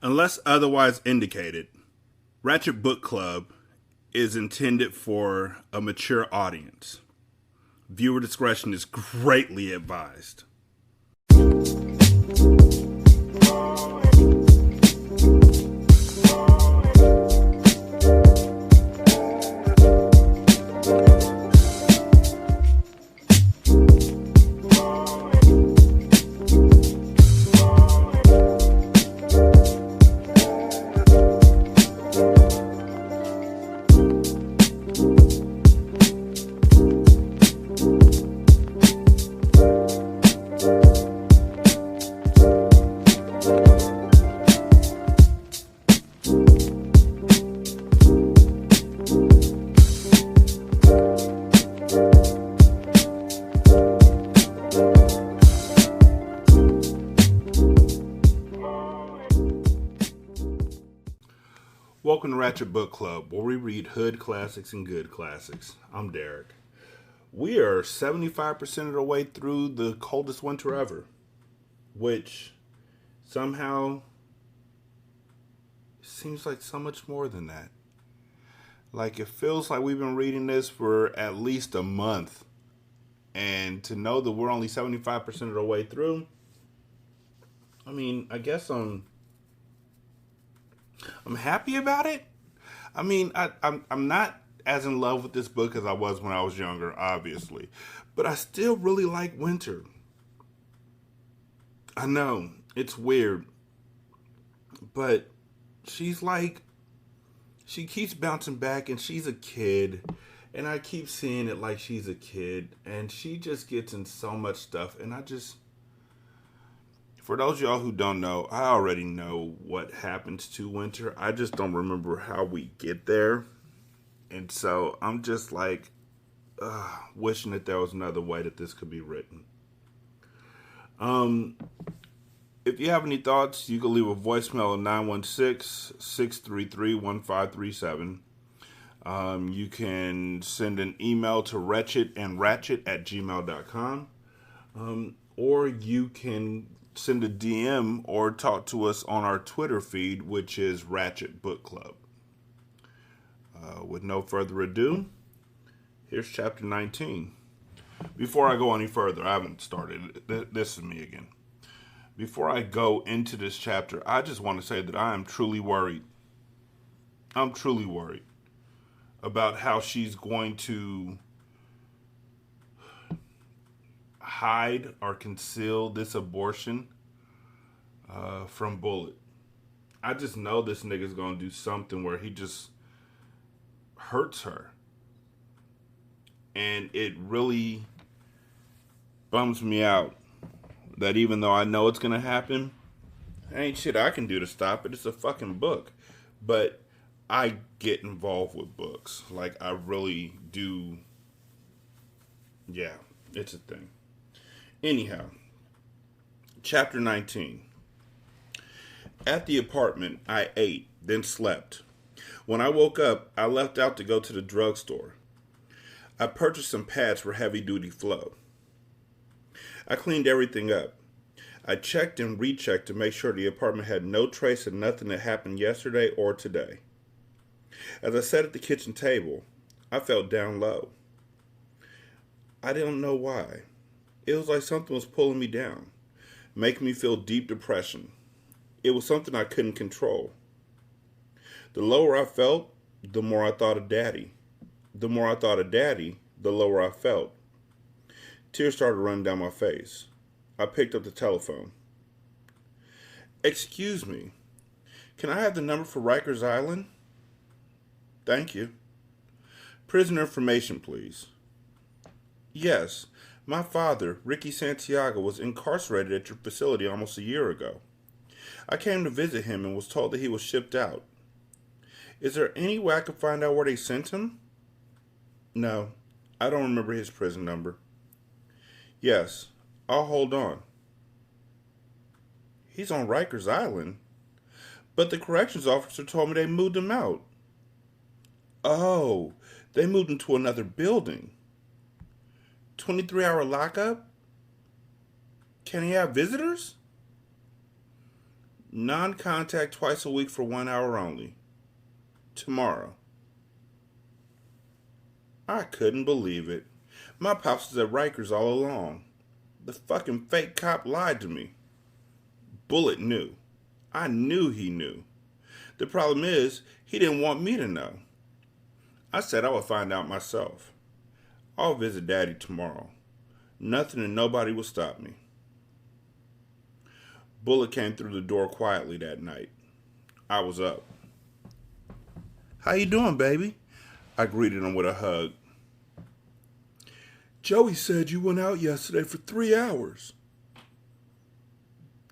Unless otherwise indicated, Ratchet Book Club is intended for a mature audience. Viewer discretion is greatly advised. Welcome to Ratchet Book Club, where we read hood classics and good classics. I'm Derek. We are 75% of the way through the Coldest Winter Ever, which somehow seems like so much more than that. Like, it feels like we've been reading this for at least a month. And to know that we're only 75% of the way through, I mean, I guess I'm happy about it. I mean, I'm not as in love with this book as I was when I was younger, obviously. But I still really like Winter. I know, it's weird. But she's like, she keeps bouncing back and she's a kid. And I keep seeing it like she's a kid. And she just gets in so much stuff. And for those of y'all who don't know, I already know what happens to Winter. I just don't remember how we get there. And so I'm just like, wishing that there was another way that this could be written. If you have any thoughts, you can leave a voicemail at 916-633-1537. You can send an email to wretchedandrachet@gmail.com. Or you can send a DM or talk to us on our Twitter feed, which is Ratchet Book Club. With no further ado, here's chapter 19. Before I go any further, I haven't started. This is me again. Before I go into this chapter, I just want to say that I am truly worried. I'm truly worried about how she's going to hide or conceal this abortion from Bullet. I just know this nigga's gonna do something where he just hurts her. And it really bums me out that even though I know it's gonna happen, ain't shit I can do to stop it. It's a fucking book. But I get involved with books. Like, I really do. Yeah, it's a thing. Anyhow, chapter 19. At the apartment, I ate, then slept. When I woke up, I left out to go to the drugstore. I purchased some pads for heavy-duty flow. I cleaned everything up. I checked and rechecked to make sure the apartment had no trace of nothing that happened yesterday or today. As I sat at the kitchen table, I felt down low. I didn't know why. It was like something was pulling me down, making me feel deep depression. It was something I couldn't control. The lower I felt, the more I thought of Daddy. The more I thought of Daddy, the lower I felt. Tears started running down my face. I picked up the telephone. Excuse me, can I have the number for Rikers Island? Thank you. Prisoner information, please. Yes, my father, Ricky Santiago, was incarcerated at your facility almost a year ago. I came to visit him and was told that he was shipped out. Is there any way I could find out where they sent him? No, I don't remember his prison number. Yes, I'll hold on. He's on Rikers Island. But the corrections officer told me they moved him out. Oh, they moved him to another building. 23-hour lockup? Can he have visitors? Non-contact twice a week for 1 hour only. Tomorrow. I couldn't believe it. My pops was at Rikers all along. The fucking fake cop lied to me. Bullet knew. I knew he knew. The problem is, he didn't want me to know. I said I would find out myself. I'll visit Daddy tomorrow. Nothing and nobody will stop me. Bullet came through the door quietly that night. I was up. How you doing, baby? I greeted him with a hug. Joey said you went out yesterday for 3 hours.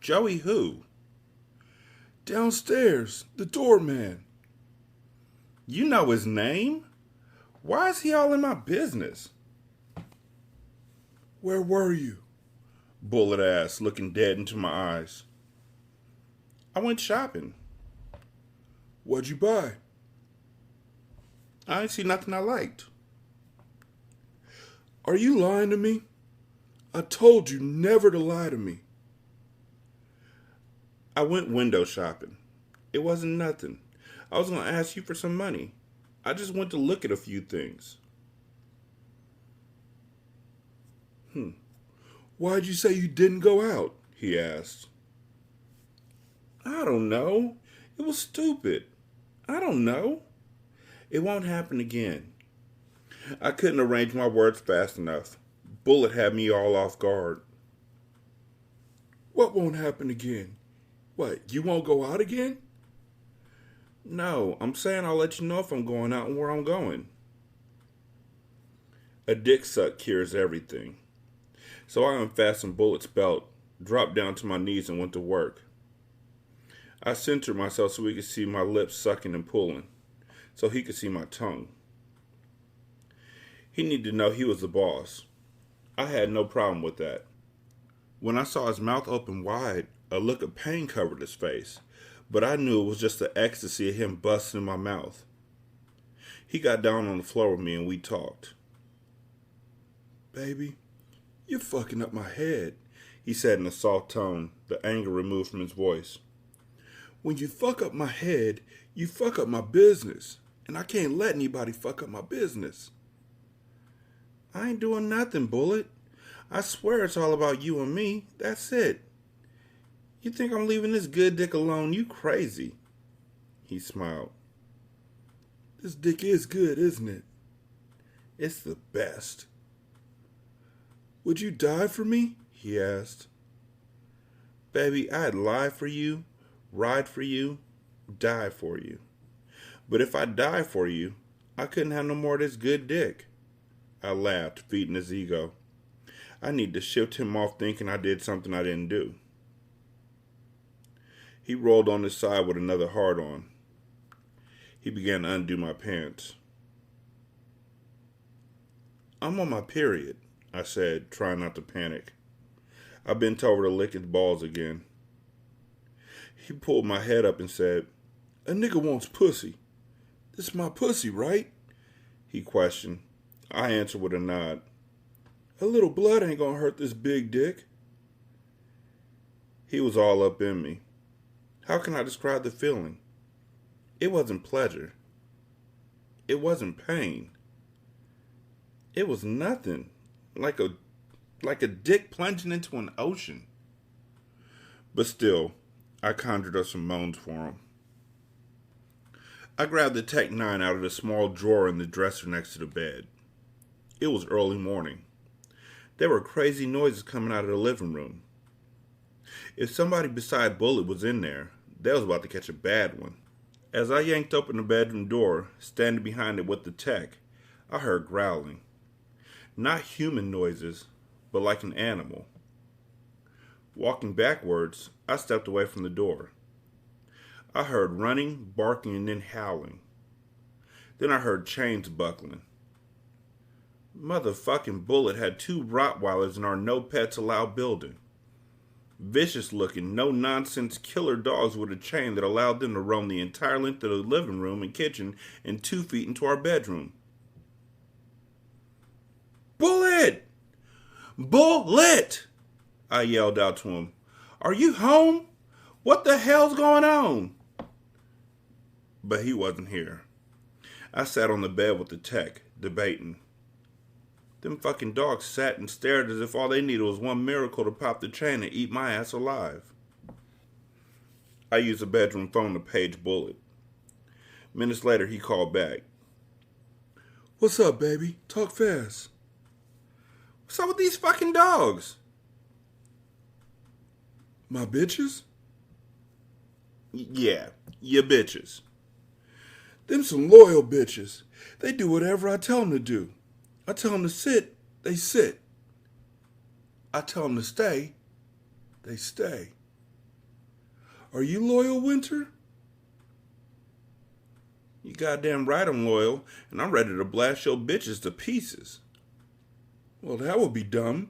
Joey who? Downstairs, the doorman. You know his name? Why is he all in my business? Where were you? Bullet asked, looking dead into my eyes. I went shopping. What'd you buy? I didn't see nothing I liked. Are you lying to me? I told you never to lie to me. I went window shopping. It wasn't nothing. I was going to ask you for some money. I just went to look at a few things. Why'd you say you didn't go out? He asked. I don't know. It was stupid. I don't know. It won't happen again. I couldn't arrange my words fast enough. Bullet had me all off guard. What won't happen again? What, you won't go out again? No, I'm saying I'll let you know if I'm going out and where I'm going. A dick suck cures everything. So I unfastened Bullet's belt, dropped down to my knees and went to work. I centered myself so he could see my lips sucking and pulling, so he could see my tongue. He needed to know he was the boss. I had no problem with that. When I saw his mouth open wide, a look of pain covered his face, but I knew it was just the ecstasy of him busting in my mouth. He got down on the floor with me and we talked. Baby, you're fucking up my head, he said in a soft tone, the anger removed from his voice. When you fuck up my head, you fuck up my business, and I can't let anybody fuck up my business. I ain't doing nothing, Bullet. I swear it's all about you and me. That's it. You think I'm leaving this good dick alone? You crazy. He smiled. This dick is good, isn't it? It's the best. Would you die for me? He asked. Baby, I'd lie for you, ride for you, die for you. But if I die for you, I couldn't have no more of this good dick. I laughed, feeding his ego. I need to shift him off thinking I did something I didn't do. He rolled on his side with another hard-on. He began to undo my pants. I'm on my period, I said, trying not to panic. I bent over to lick his balls again. He pulled my head up and said, A nigga wants pussy. This is my pussy, right? He questioned. I answered with a nod. A little blood ain't gonna hurt this big dick. He was all up in me. How can I describe the feeling? It wasn't pleasure. It wasn't pain. It was nothing. Like a dick plunging into an ocean. But still, I conjured up some moans for him. I grabbed the Tech 9 out of the small drawer in the dresser next to the bed. It was early morning. There were crazy noises coming out of the living room. If somebody beside Bullet was in there, they was about to catch a bad one. As I yanked open the bedroom door, standing behind it with the Tech, I heard growling. Not human noises, but like an animal. Walking backwards, I stepped away from the door. I heard running, barking, and then howling. Then I heard chains buckling. Motherfucking Bullet had 2 Rottweilers in our no pets allowed building. Vicious looking, no nonsense killer dogs with a chain that allowed them to roam the entire length of the living room and kitchen and 2 feet into our bedroom. Bullet! Bullet! I yelled out to him. Are you home? What the hell's going on? But he wasn't here. I sat on the bed with the tech, debating. Them fucking dogs sat and stared as if all they needed was one miracle to pop the chain and eat my ass alive. I used the bedroom phone to page Bullet. Minutes later, he called back. What's up, baby? Talk fast. What's up with these fucking dogs? My bitches? Yeah, your bitches. Them some loyal bitches. They do whatever I tell them to do. I tell them to sit, they sit. I tell them to stay, they stay. Are you loyal, Winter? You goddamn right I'm loyal, and I'm ready to blast your bitches to pieces. Well, that would be dumb.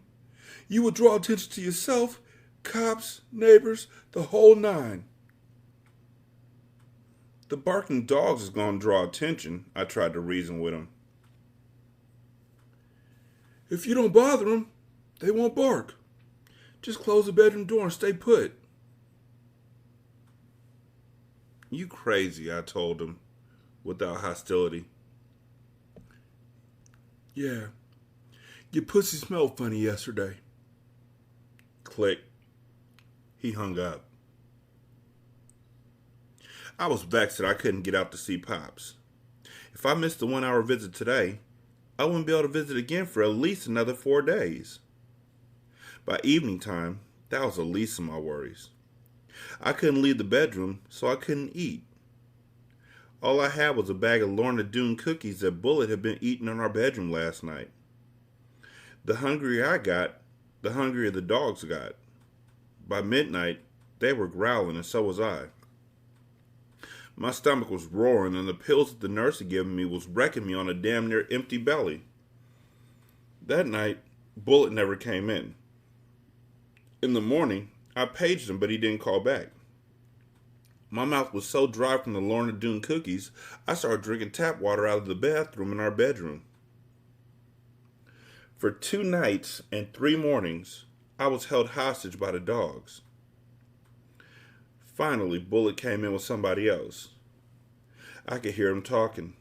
You would draw attention to yourself, cops, neighbors, the whole nine. The barking dogs is gonna draw attention, I tried to reason with him. If you don't bother them, they won't bark. Just close the bedroom door and stay put. You crazy, I told him, without hostility. Yeah. Your pussy smelled funny yesterday. Click. He hung up. I was vexed that I couldn't get out to see Pops. If I missed the 1 hour visit today, I wouldn't be able to visit again for at least another 4 days. By evening time, that was the least of my worries. I couldn't leave the bedroom, so I couldn't eat. All I had was a bag of Lorna Doone cookies that Bullet had been eating in our bedroom last night. The hungrier I got, the hungrier the dogs got. By midnight, they were growling, and so was I. My stomach was roaring, and the pills that the nurse had given me was wrecking me on a damn near empty belly. That night, Bullet never came in. In the morning, I paged him, but he didn't call back. My mouth was so dry from the Lorna Doone cookies, I started drinking tap water out of the bathroom in our bedroom. For 2 nights and 3 mornings, I was held hostage by the dogs. Finally, Bullet came in with somebody else. I could hear him talking.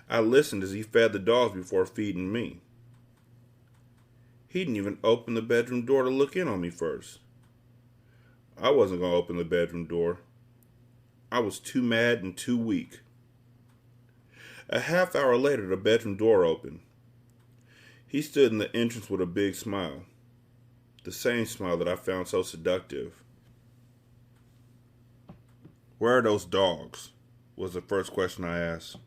I listened as he fed the dogs before feeding me. He didn't even open the bedroom door to look in on me first. I wasn't going to open the bedroom door. I was too mad and too weak. A half hour later, the bedroom door opened. He stood in the entrance with a big smile. The same smile that I found so seductive. Where are those dogs? Was the first question I asked.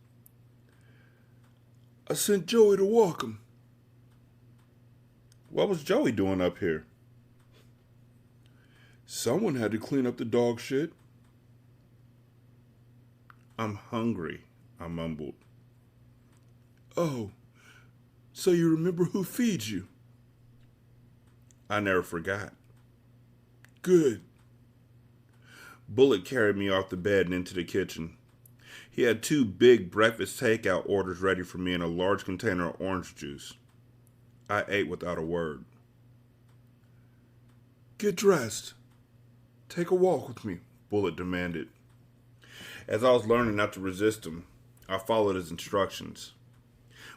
I sent Joey to walk them. What was Joey doing up here? Someone had to clean up the dog shit. I'm hungry, I mumbled. Oh, so you remember who feeds you? I never forgot. Good. Bullet carried me off the bed and into the kitchen. He had 2 big breakfast takeout orders ready for me and a large container of orange juice. I ate without a word. Get dressed. Take a walk with me, Bullet demanded. As I was learning not to resist him, I followed his instructions.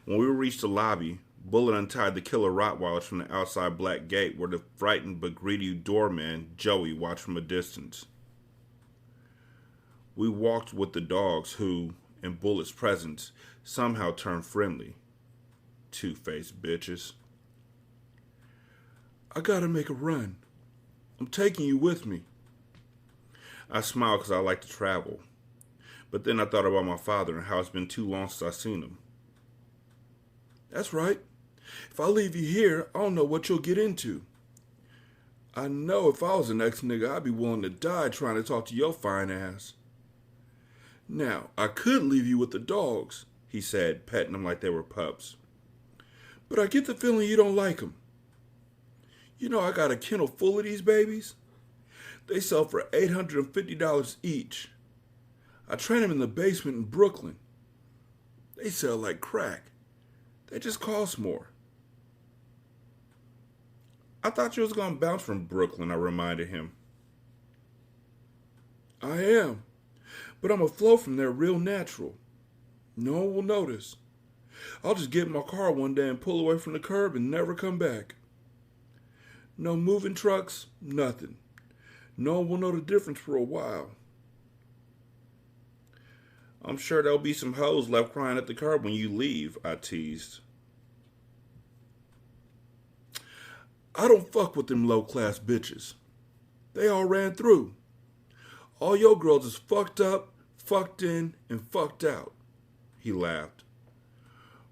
When we reached the lobby, Bullet untied the killer Rottweilers from the outside black gate where the frightened but greedy doorman, Joey, watched from a distance. We walked with the dogs who, in Bullet's presence, somehow turned friendly. Two-faced bitches. I gotta make a run. I'm taking you with me. I smiled because I like to travel. But then I thought about my father and how it's been too long since I've seen him. That's right. If I leave you here, I don't know what you'll get into. I know if I was an ex-nigga, I'd be willing to die trying to talk to your fine ass. Now, I could leave you with the dogs, he said, petting them like they were pups. But I get the feeling you don't like them. You know I got a kennel full of these babies. They sell for $850 each. I train them in the basement in Brooklyn. They sell like crack. They just cost more. I thought you was going to bounce from Brooklyn, I reminded him. I am. But I'm going to flow from there real natural. No one will notice. I'll just get in my car one day and pull away from the curb and never come back. No moving trucks, nothing. No one will know the difference for a while. I'm sure there'll be some hoes left crying at the curb when you leave, I teased. I don't fuck with them low-class bitches. They all ran through. All your girls is fucked up, fucked in, and fucked out. He laughed.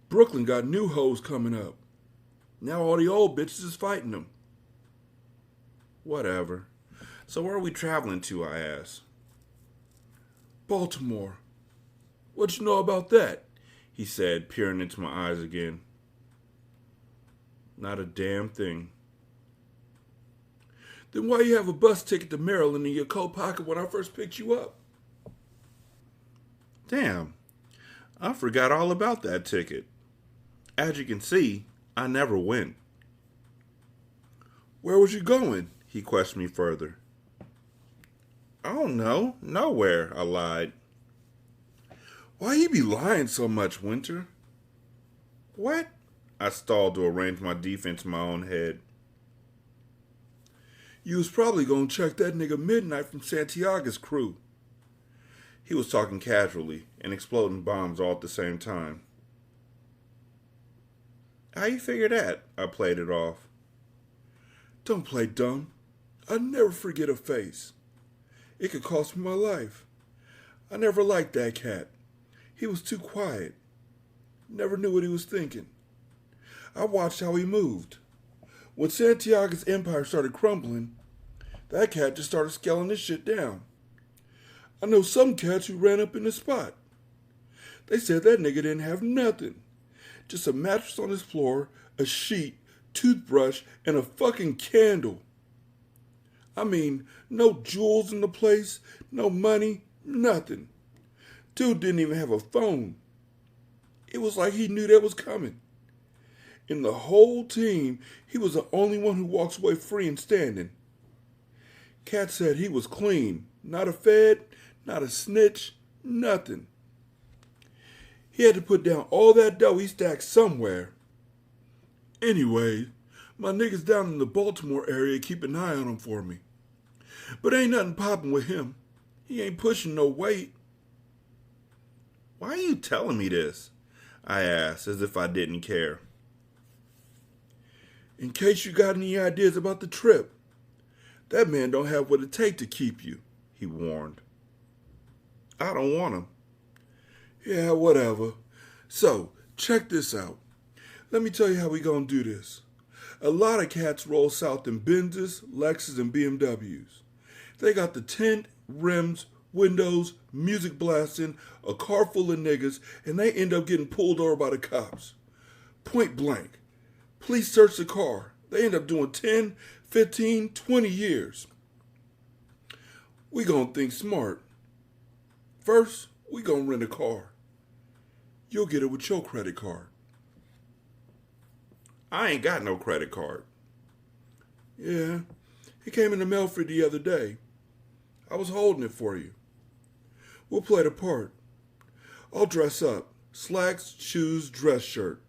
Brooklyn got new hoes coming up. Now all the old bitches is fighting them. Whatever. So where are we traveling to, I asked. Baltimore. What you know about that? He said, peering into my eyes again. Not a damn thing. Then why you have a bus ticket to Maryland in your coat pocket when I first picked you up? Damn. I forgot all about that ticket. As you can see, I never went. Where was you going? He questioned me further. I don't know. Nowhere, I lied. Why you be lying so much, Winter? What? I stalled to arrange my defense in my own head. You was probably gonna check that nigga Midnight from Santiago's crew. He was talking casually and exploding bombs all at the same time. How you figure that? I played it off. Don't play dumb. I'd never forget a face. It could cost me my life. I never liked that cat. He was too quiet. Never knew what he was thinking. I watched how he moved. When Santiago's empire started crumbling, that cat just started scaling this shit down. I know some cats who ran up in the spot. They said that nigga didn't have nothing. Just a mattress on his floor, a sheet, toothbrush, and a fucking candle. I mean, no jewels in the place, no money, nothing. Dude didn't even have a phone. It was like he knew that was coming. In the whole team, he was the only one who walks away free and standing. Cat said he was clean, not a fed, not a snitch, nothing. He had to put down all that dough he stacked somewhere. Anyway, my niggas down in the Baltimore area keep an eye on him for me. But ain't nothing popping with him. He ain't pushing no weight. Why are you telling me this? I asked, as if I didn't care. In case you got any ideas about the trip. That man don't have what it takes to keep you, he warned. I don't want him. Yeah, whatever. So, check this out. Let me tell you how we gonna do this. A lot of cats roll south in Benzes, Lexus, and BMWs. They got the tent, rims, windows, music blasting, a car full of niggas, and they end up getting pulled over by the cops. Point blank. Police search the car. They end up doing 10, 15, 20 years. We gonna think smart. First, we gonna rent a car. You'll get it with your credit card. I ain't got no credit card. Yeah, it came in the mail for you the other day. I was holding it for you. We'll play the part. I'll dress up. Slacks, shoes, dress shirt.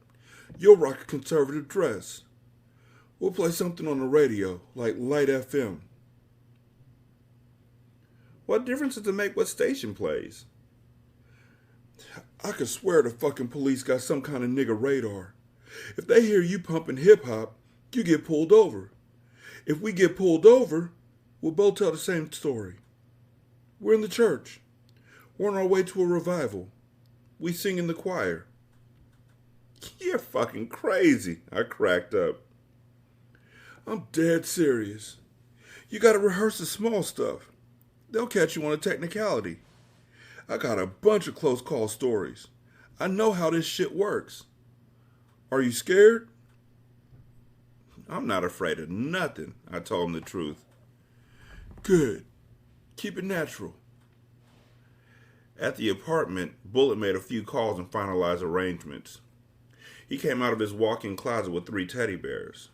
You'll rock a conservative dress. We'll play something on the radio, like Light FM. What difference does it make what station plays? I could swear the fucking police got some kind of nigga radar. If they hear you pumping hip-hop, you get pulled over. If we get pulled over, we'll both tell the same story. We're in the church. We're on our way to a revival. We sing in the choir. You're fucking crazy, I cracked up. I'm dead serious. You gotta rehearse the small stuff. They'll catch you on a technicality. I got a bunch of close call stories. I know how this shit works. Are you scared? I'm not afraid of nothing, I told him the truth. Good. Keep it natural. At the apartment, Bullet made a few calls and finalized arrangements. He came out of his walk-in closet with 3 teddy bears.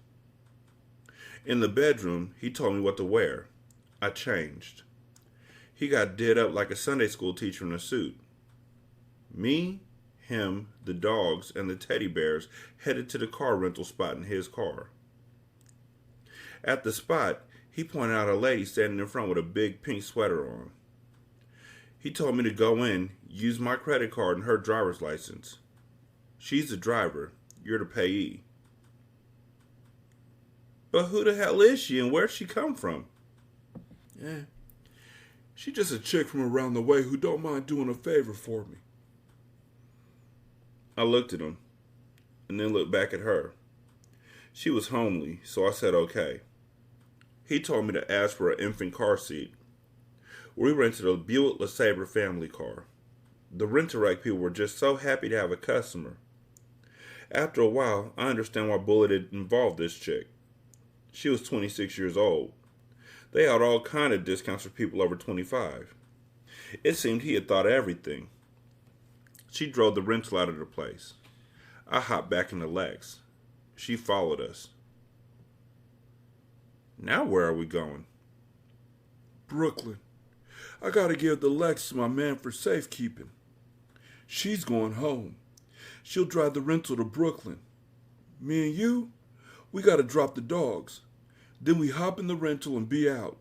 In the bedroom, he told me what to wear. I changed. He got did up like a Sunday school teacher in a suit. Me, him, the dogs, and the teddy bears headed to the car rental spot in his car. At the spot, he pointed out a lady standing in front with a big pink sweater on. He told me to go in, use my credit card and her driver's license. She's the driver. You're the payee. But who the hell is she and where'd she come from? Yeah. She just a chick from around the way who don't mind doing a favor for me. I looked at him and then looked back at her. She was homely, so I said okay. He told me to ask for an infant car seat. We rented a Buick LeSabre family car. The Rent-A-Wreck people were just so happy to have a customer. After a while, I understand why Bullet had involved this chick. She was 26 years old. They had all kind of discounts for people over 25. It seemed he had thought of everything. She drove the rental out of the place. I hopped back in the Lex. She followed us. Now where are we going? Brooklyn. I gotta give the Lex to my man for safekeeping. She's going home. She'll drive the rental to Brooklyn. Me and you, we gotta drop the dogs. Then we hop in the rental and be out.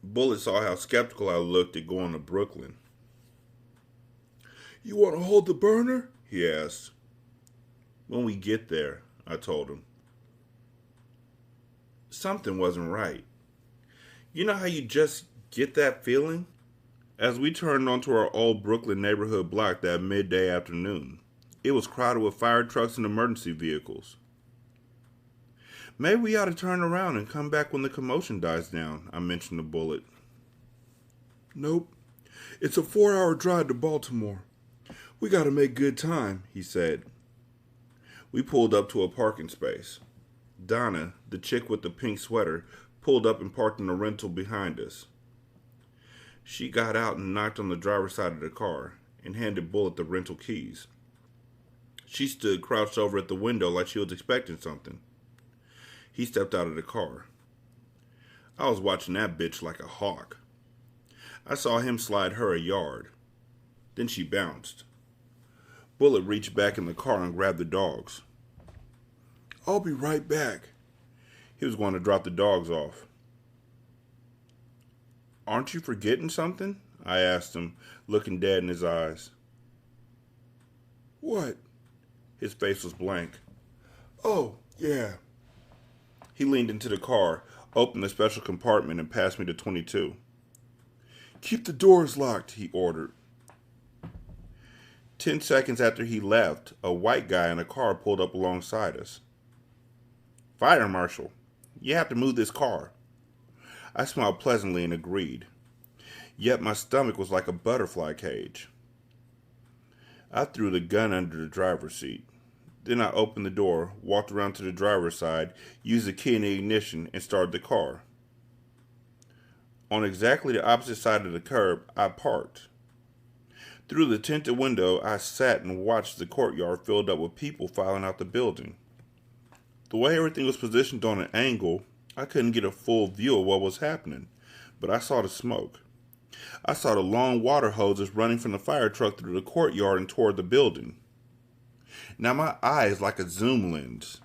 Bullet saw how skeptical I looked at going to Brooklyn. You want to hold the burner? He asked. When we get there, I told him. Something wasn't right. You know how you just get that feeling? As we turned onto our old Brooklyn neighborhood block that midday afternoon, it was crowded with fire trucks and emergency vehicles. Maybe we ought to turn around and come back when the commotion dies down, I mentioned to Bullet. Nope. It's a 4-hour drive to Baltimore. We gotta make good time, he said. We pulled up to a parking space. Donna, the chick with the pink sweater, pulled up and parked in the rental behind us. She got out and knocked on the driver's side of the car and handed Bullet the rental keys. She stood crouched over at the window like she was expecting something. He stepped out of the car. I was watching that bitch like a hawk. I saw him slide her a yard. Then she bounced. Bullet reached back in the car and grabbed the dogs. I'll be right back. He was going to drop the dogs off. Aren't you forgetting something? I asked him, looking dead in his eyes. What? His face was blank. Oh, yeah. He leaned into the car, opened the special compartment, and passed me the 22. Keep the doors locked, he ordered. 10 seconds after he left, a white guy in a car pulled up alongside us. Fire marshal, you have to move this car. I smiled pleasantly and agreed. Yet my stomach was like a butterfly cage. I threw the gun under the driver's seat. Then I opened the door, walked around to the driver's side, used the key in the ignition, and started the car. On exactly the opposite side of the curb, I parked. Through the tinted window, I sat and watched the courtyard filled up with people filing out the building. The way everything was positioned on an angle, I couldn't get a full view of what was happening, but I saw the smoke. I saw the long water hoses running from the fire truck through the courtyard and toward the building. Now my eye is like a zoom lens.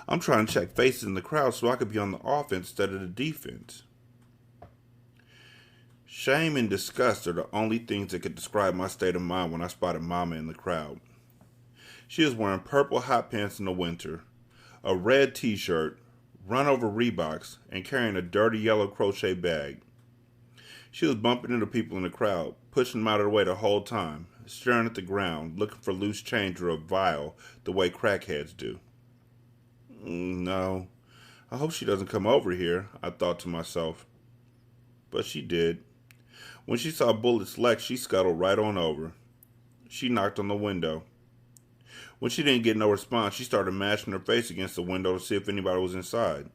I'm trying to check faces in the crowd so I could be on the offense instead of the defense. Shame and disgust are the only things that could describe my state of mind when I spotted Mama in the crowd. She was wearing purple hot pants in the winter, a red t-shirt, run-over Reeboks, and carrying a dirty yellow crochet bag. She was bumping into people in the crowd, pushing them out of the way the whole time, staring at the ground, looking for loose change or a vial the way crackheads do. No, I hope she doesn't come over here, I thought to myself. But she did. When she saw Bullet's Lex, she scuttled right on over. She knocked on the window. When she didn't get no response, she started mashing her face against the window to see if anybody was inside.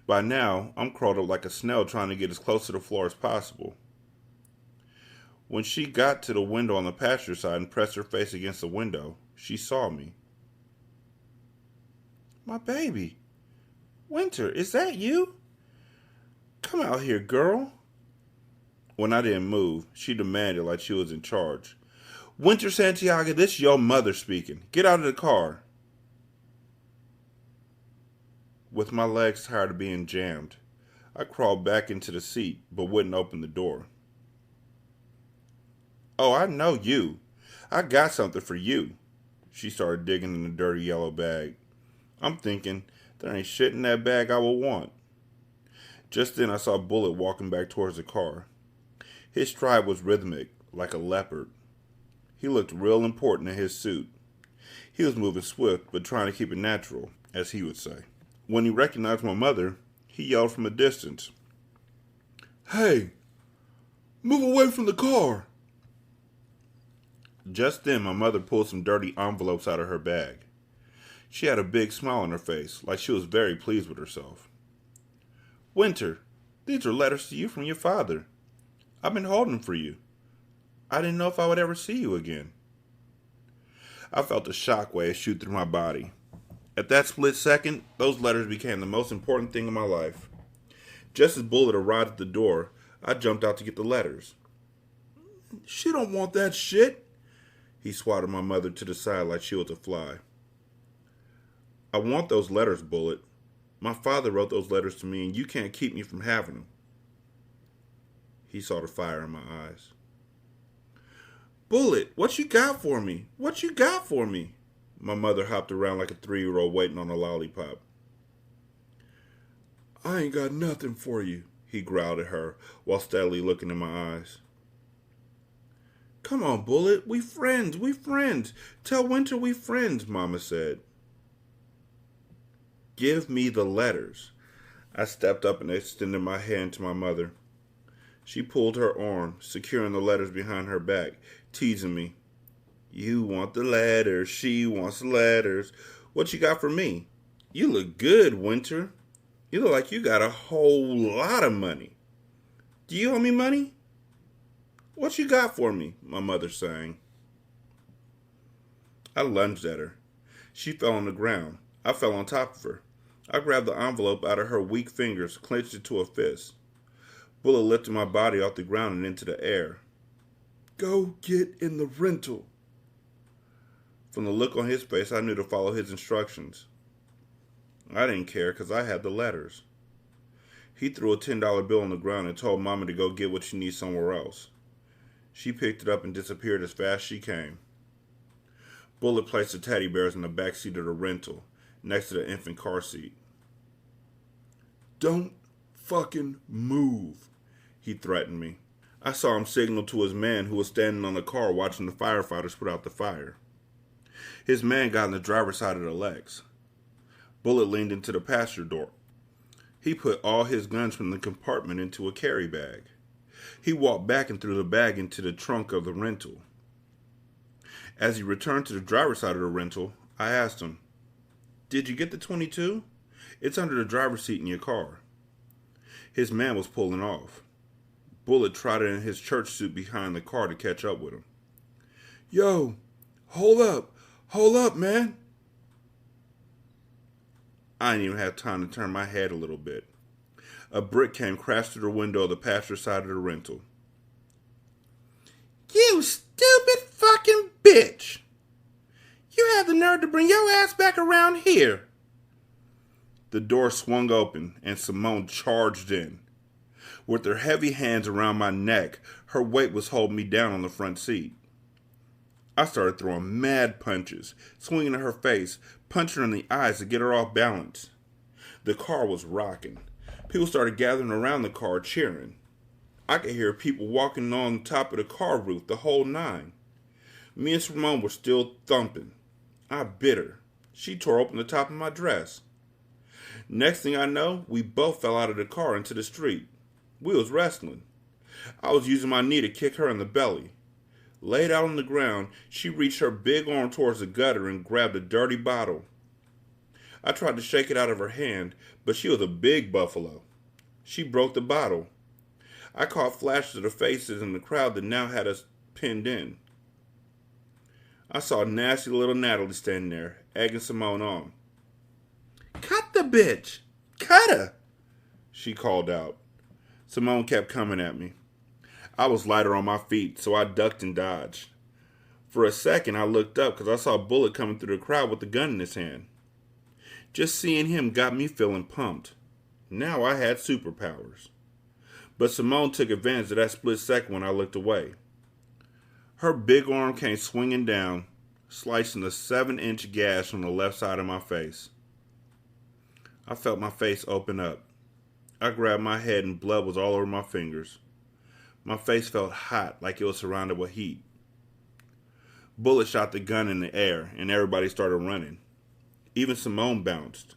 By now, I'm curled up like a snail trying to get as close to the floor as possible. When she got to the window on the passenger side and pressed her face against the window, she saw me. My baby. Winter, is that you? Come out here, girl. When I didn't move, she demanded like she was in charge. Winter Santiago, this your mother speaking. Get out of the car. With my legs tired of being jammed, I crawled back into the seat but wouldn't open the door. Oh, I know you. I got something for you. She started digging in the dirty yellow bag. I'm thinking, there ain't shit in that bag I will want. Just then I saw Bullet walking back towards the car. His stride was rhythmic, like a leopard. He looked real important in his suit. He was moving swift, but trying to keep it natural, as he would say. When he recognized my mother, he yelled from a distance. Hey, move away from the car. Just then, my mother pulled some dirty envelopes out of her bag. She had a big smile on her face, like she was very pleased with herself. Winter, these are letters to you from your father. I've been holding them for you. I didn't know if I would ever see you again. I felt a shockwave shoot through my body. At that split second, those letters became the most important thing in my life. Just as Bullet arrived at the door, I jumped out to get the letters. She don't want that shit. He swatted my mother to the side like she was a fly. I want those letters, Bullet. My father wrote those letters to me and you can't keep me from having them. He saw the fire in my eyes. Bullet, what you got for me? What you got for me? My mother hopped around like a 3-year-old waiting on a lollipop. I ain't got nothing for you, he growled at her while steadily looking in my eyes. Come on, Bullet, we friends. Tell Winter we friends, Mama said. Give me the letters. I stepped up and extended my hand to my mother. She pulled her arm, securing the letters behind her back, teasing me. You want the letters, she wants the letters. What you got for me? You look good, Winter. You look like you got a whole lot of money. Do you owe me money? What you got for me? My mother sang. I lunged at her. She fell on the ground. I fell on top of her. I grabbed the envelope out of her weak fingers, clenched it to a fist. Bullet lifted my body off the ground and into the air. Go get in the rental. From the look on his face, I knew to follow his instructions. I didn't care because I had the letters. He threw a $10 bill on the ground and told Mama to go get what she needs somewhere else. She picked it up and disappeared as fast as she came. Bullet placed the teddy bears in the back seat of the rental, next to the infant car seat. Don't fucking move, he threatened me. I saw him signal to his man who was standing on the car watching the firefighters put out the fire. His man got on the driver's side of the Lex. Bullet leaned into the passenger door. He put all his guns from the compartment into a carry bag. He walked back and threw the bag into the trunk of the rental. As he returned to the driver's side of the rental, I asked him, Did you get the 22? It's under the driver's seat in your car. His man was pulling off. Bullet trotted in his church suit behind the car to catch up with him. Yo, hold up, man. I didn't even have time to turn my head a little bit. A brick came crashed through the window of the passenger side of the rental. You stupid fucking bitch! You have the nerve to bring your ass back around here! The door swung open and Simone charged in. With her heavy hands around my neck, her weight was holding me down on the front seat. I started throwing mad punches, swinging at her face, punching her in the eyes to get her off balance. The car was rocking. People started gathering around the car, cheering. I could hear people walking on top of the car roof, the whole nine. Me and Simone were still thumping. I bit her. She tore open the top of my dress. Next thing I know, we both fell out of the car into the street. We was wrestling. I was using my knee to kick her in the belly. Laid out on the ground, she reached her big arm towards the gutter and grabbed a dirty bottle. I tried to shake it out of her hand, but she was a big buffalo. She broke the bottle. I caught flashes of the faces in the crowd that now had us pinned in. I saw nasty little Natalie standing there, egging Simone on. Cut the bitch! Cut her! She called out. Simone kept coming at me. I was lighter on my feet, so I ducked and dodged. For a second, I looked up because I saw Bullet coming through the crowd with the gun in his hand. Just seeing him got me feeling pumped. Now I had superpowers. But Simone took advantage of that split second when I looked away. Her big arm came swinging down, slicing a 7-inch gash on the left side of my face. I felt my face open up. I grabbed my head and blood was all over my fingers. My face felt hot, like it was surrounded with heat. Bullet shot the gun in the air, and everybody started running. Even Simone bounced.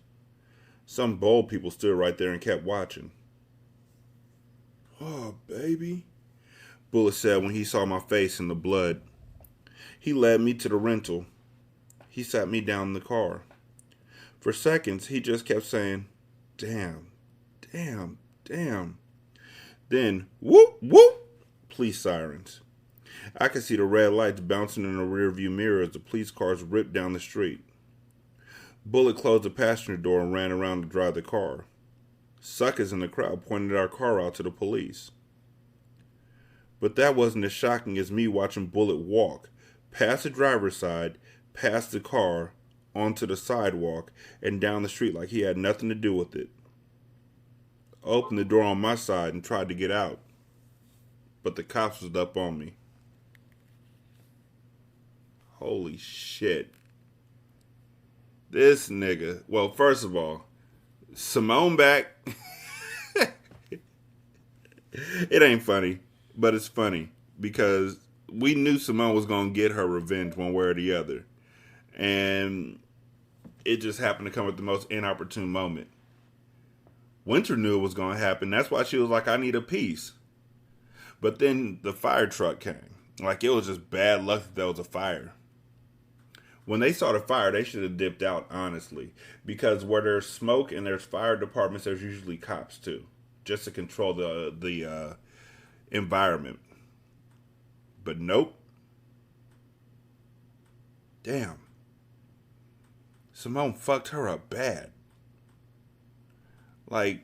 Some bold people stood right there and kept watching. "Oh, baby," Bullet said when he saw my face in the blood. He led me to the rental. He sat me down in the car. For seconds, he just kept saying, "Damn, damn, damn." Then, whoop, whoop, police sirens. I could see the red lights bouncing in the rearview mirror as the police cars ripped down the street. Bullet closed the passenger door and ran around to drive the car. Suckers in the crowd pointed our car out to the police. But that wasn't as shocking as me watching Bullet walk past the driver's side, past the car, onto the sidewalk, and down the street like he had nothing to do with it. I opened the door on my side and tried to get out, but the cops was up on me. Holy shit. This nigga. Well, first of all, Simone back. It ain't funny, but it's funny because we knew Simone was going to get her revenge one way or the other. And it just happened to come at the most inopportune moment. Winter knew it was going to happen. That's why she was like, I need a piece. But then the fire truck came. Like, it was just bad luck that there was a fire. When they saw the fire, they should have dipped out, honestly. Because where there's smoke and there's fire departments, there's usually cops, too. Just to control the environment. But nope. Damn. Simone fucked her up bad. Like,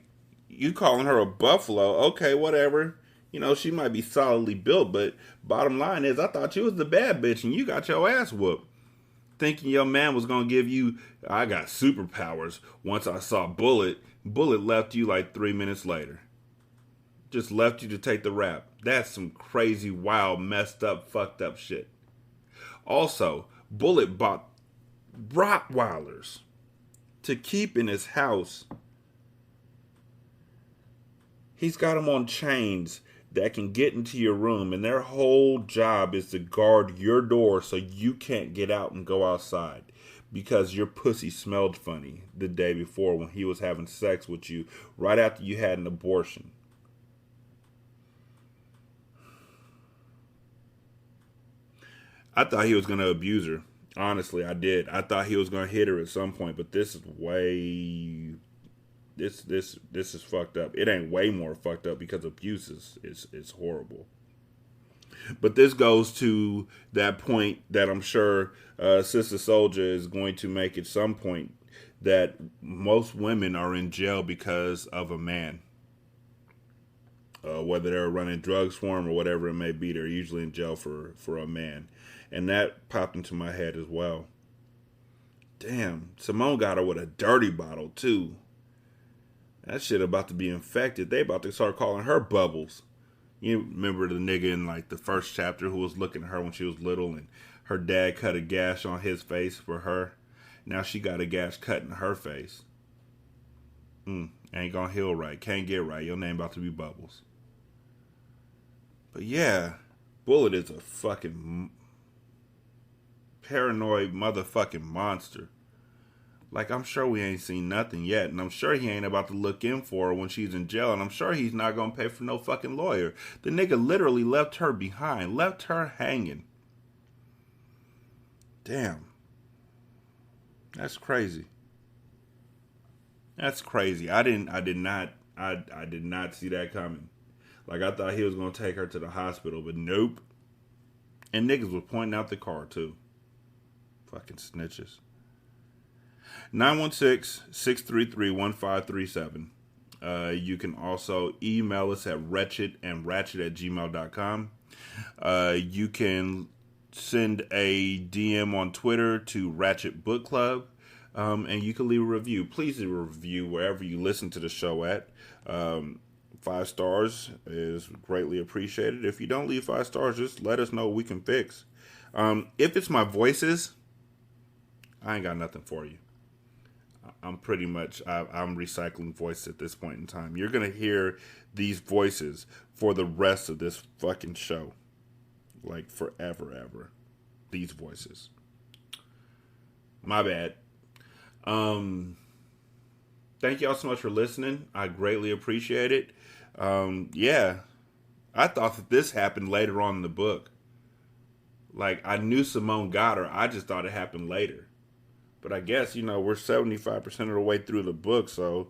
you calling her a buffalo, okay, whatever. You know, she might be solidly built, but bottom line is, I thought you was the bad bitch and you got your ass whooped. Thinking your man was going to give you, I got superpowers. Once I saw Bullet left you like 3 minutes later. Just left you to take the rap. That's some crazy, wild, messed up, fucked up shit. Also, Bullet bought Rottweilers to keep in his house. He's got them on chains that can get into your room, and their whole job is to guard your door so you can't get out and go outside because your pussy smelled funny the day before when he was having sex with you right after you had an abortion. I thought he was going to abuse her. Honestly, I did. I thought he was going to hit her at some point, but this is way... This is fucked up. It ain't way more fucked up because abuse is horrible. But this goes to that point that I'm sure Sister Soulja is going to make at some point, that most women are in jail because of a man. Whether they're running drugs for him or whatever it may be, they're usually in jail for a man. And that popped into my head as well. Damn, Simone got her with a dirty bottle too. That shit about to be infected. They about to start calling her Bubbles. You remember the nigga in like the first chapter who was looking at her when she was little and her dad cut a gash on his face for her. Now she got a gash cut in her face. Ain't gonna heal right. Can't get right. Your name about to be Bubbles. But yeah, Bullet is a fucking paranoid motherfucking monster. Like, I'm sure we ain't seen nothing yet, and I'm sure he ain't about to look in for her when she's in jail, and I'm sure he's not gonna pay for no fucking lawyer. The nigga literally left her behind, left her hanging. Damn. That's crazy. That's crazy. I did not see that coming. Like, I thought he was gonna take her to the hospital, but nope. And niggas was pointing out the car too. Fucking snitches. 916-633-1537. You can also email us at wretchedandratchet@gmail.com. You can send a DM on Twitter to Ratchet Book Club, and you can leave a review. Please leave a review wherever you listen to the show at. 5 stars is greatly appreciated. If you don't leave 5 stars, just let us know what we can fix. If it's my voices, I ain't got nothing for you. I'm pretty much, I'm recycling voices at this point in time. You're going to hear these voices for the rest of this fucking show. Like forever, ever. These voices. My bad. Thank y'all so much for listening. I greatly appreciate it. Yeah. I thought that this happened later on in the book. Like, I knew Simone got her. I just thought it happened later. But I guess, we're 75% of the way through the book, so,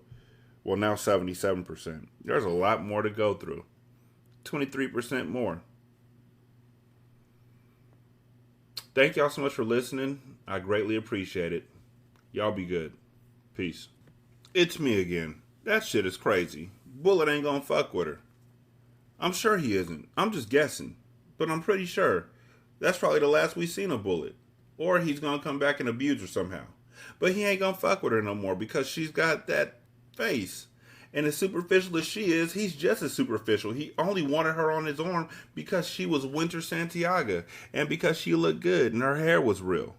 well, now 77%. There's a lot more to go through. 23% more. Thank y'all so much for listening. I greatly appreciate it. Y'all be good. Peace. It's me again. That shit is crazy. Bullet ain't gonna fuck with her. I'm sure he isn't. I'm just guessing. But I'm pretty sure. That's probably the last we seen of Bullet. Or he's gonna come back and abuse her somehow. But he ain't gonna fuck with her no more because she's got that face. And as superficial as she is, he's just as superficial. He only wanted her on his arm because she was Winter Santiago. And because she looked good and her hair was real.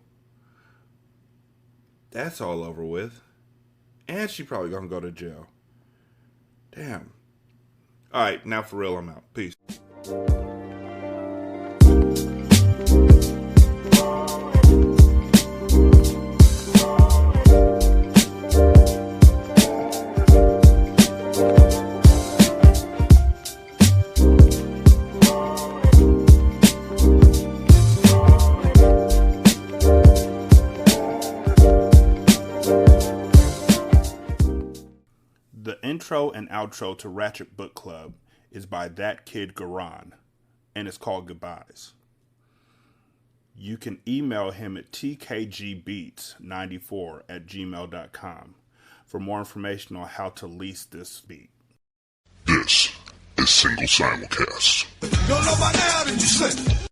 That's all over with. And she probably gonna go to jail. Damn. Alright, now for real, I'm out. Peace. The intro and outro to Ratchet Book Club is by That Kid Garan, and it's called Goodbyes. You can email him at tkgbeats94@gmail.com for more information on how to lease this beat. This is Single Simulcast. Don't know by now, did you say?